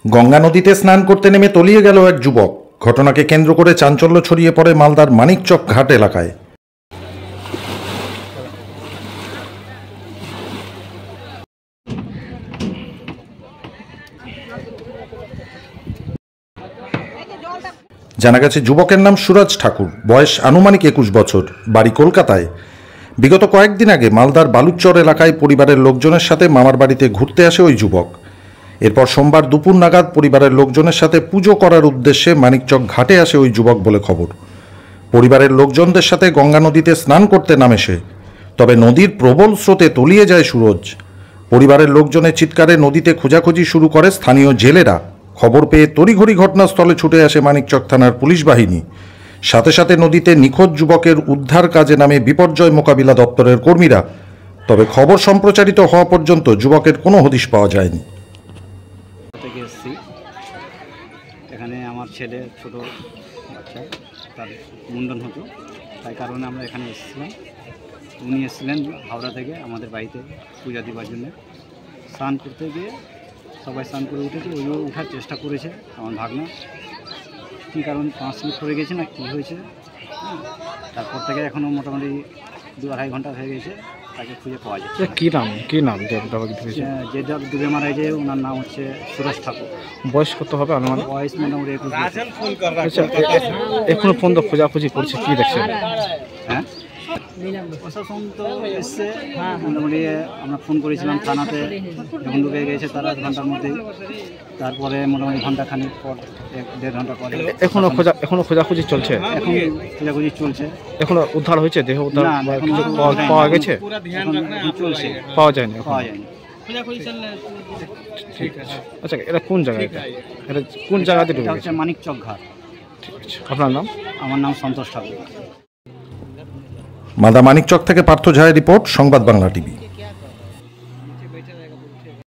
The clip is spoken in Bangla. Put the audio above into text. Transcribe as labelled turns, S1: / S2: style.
S1: গঙ্গা নদীতে স্নান করতে নেমে তলিয়ে গেল এক যুবক। ঘটনাকে কেন্দ্র করে চাঞ্চল্য ছড়িয়ে পড়ে মালদার মানিকচক ঘাট এলাকায়। জানা গেছে যুবকের নাম সুরজ ঠাকুর, বয়স আনুমানিক 21 বছর, বাড়ি কলকাতায়। বিগত কয়েকদিন আগে মালদার বালুচর এলাকায় পরিবারের লোকজনের সাথে মামার বাড়িতে ঘুরতে আসে ওই যুবক। এরপর সোমবার দুপুর নাগাদ পরিবারের লোকজনের সাথে পুজো করার উদ্দেশ্যে মানিকচক ঘাটে আসে ওই যুবক বলে খবর। পরিবারের লোকজনদের সাথে গঙ্গা নদীতে স্নান করতে নামে সে। তবে নদীর প্রবল স্রোতে তলিয়ে যায় সুরজ। পরিবারের লোকজনের চিৎকারে নদীতে খোঁজাখুঁজি শুরু করে স্থানীয় জেলেরা। খবর পেয়ে তড়িঘড়ি ঘটনাস্থলে ছুটে আসে মানিকচক থানার পুলিশ বাহিনী। সাথে সাথে নদীতে নিখোঁজ যুবকের উদ্ধার কাজে নামে বিপর্যয় মোকাবিলা দপ্তরের কর্মীরা। তবে খবর সম্প্রচারিত হওয়া পর্যন্ত যুবকের কোনো হদিশ পাওয়া যায়নি।
S2: এখানে আমার ছেলে ছোট বাচ্চা, তার মুন্ডন হতো, তাই কারণে আমরা এখানে এসেছিলাম। উনি এসেছিলেন হাওড়া থেকে আমাদের বাড়িতে পূজা দেওয়ার জন্য। স্নান করতে গিয়ে সবাই স্নান করে উঠেছে, ওইও ওঠার চেষ্টা করেছে আমার ভাগনা। কী কারণ 5 মিনিট পড়ে গেছে না কী হয়েছে, তারপর থেকে এখনও মোটামুটি 2-2.5 ঘন্টা হয়ে গেছে, তাকে খুঁজে পাওয়া যাচ্ছে।
S3: কী নাম
S2: যে ডুবে মারা গেছে ওনার নাম হচ্ছে সুরজ ঠাকুর।
S3: বয়স কত হবে?
S2: বয়স মোটামুটি 21 বছর।
S3: আচ্ছা, এখনো পর্যন্ত খোঁজাখুঁজি করছে, কী দেখছেন?
S2: হ্যাঁ, প্রশাসন তো এসছে, মোটামুটি আমরা ফোন করেছিলাম থানাতে, যখন ডুবে গেছে তার 1 ঘন্টার মধ্যেই। তারপরে মোটামুটি ঘন্টাখানিক পর, 1-1.5 ঘন্টা পরে
S3: এখনো খোঁজাখুঁজি চলছে।
S2: এখন খোঁজাখুঁজি চলছে।
S3: এখনো উদ্ধার হয়েছে? দেহ উদ্ধার কিছু পাওয়া গেছে?
S2: চলছে,
S3: পাওয়া যায়নি।
S2: ঠিক আছে।
S3: আচ্ছা, এটা কোন জায়গায়? এটা কোন জায়গাতে ডুবে গেছে?
S2: মানিকচক ঘাট।
S3: ঠিক আছে। আপনার নাম?
S2: আমার নাম সন্তোষ ঠাকুর।
S1: মালদা মানিকচক থেকে পার্থ ঝায়ের রিপোর্ট, সংবাদ বাংলা টিভি।